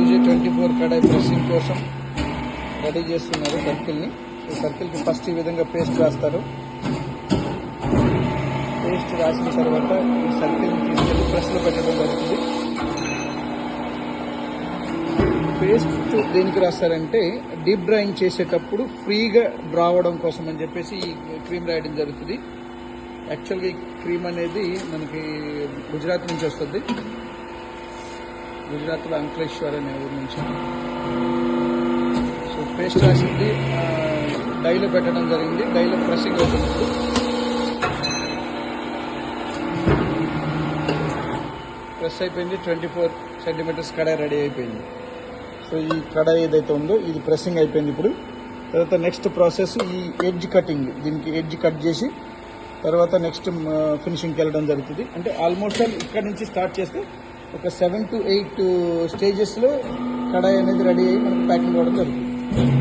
UJ24 కడాయి pressing కోసం ready చేస్తున్నారు సర్కిల్ని. ఈ సర్కిల్కి ఫస్ట్ ఈ విధంగా పేస్ట్ రాస్తారు. పేస్ట్ రాసిన తర్వాత ఈ సర్కిల్ని తీసుకెళ్ళి ప్రెస్లో పెట్టడం జరుగుతుంది. పేస్ట్ దేనికి రాస్తారంటే డీప్ డ్రాయింగ్ చేసేటప్పుడు ఫ్రీగా డ్రా అవ్వడం కోసం అని చెప్పేసి ఈ క్రీమ్ రాయడం జరుగుతుంది. యాక్చువల్గా ఈ క్రీమ్ అనేది మనకి గుజరాత్ నుంచి వస్తుంది. గుజరాత్లో అంకలేశ్వర్ అనే ఊరు నుంచి. సో పేస్ట్ రాసింది డైలో పెట్టడం జరిగింది. డైలో ప్రెస్సింగ్ అవుతుంది. ప్రెస్ అయిపోయింది. 24 సెంటీమీటర్స్ కడాయి రెడీ అయిపోయింది. సో ఈ కడాయి ఏదైతే ఉందో ఇది ప్రెస్సింగ్ అయిపోయింది. ఇప్పుడు తర్వాత నెక్స్ట్ ప్రాసెస్ ఈ ఎడ్జ్ కటింగ్. దీనికి ఎడ్జ్ కట్ చేసి తర్వాత నెక్స్ట్ ఫినిషింగ్కి వెళ్ళడం జరుగుతుంది. అంటే ఆల్మోస్ట్ ఇక్కడ నుంచి స్టార్ట్ చేస్తే ఒక 7 to 8 స్టేజెస్లో కడాయి అనేది రెడీ అయ్యి మనకు ప్యాకింగ్ అవ్వడం జరుగుతుంది.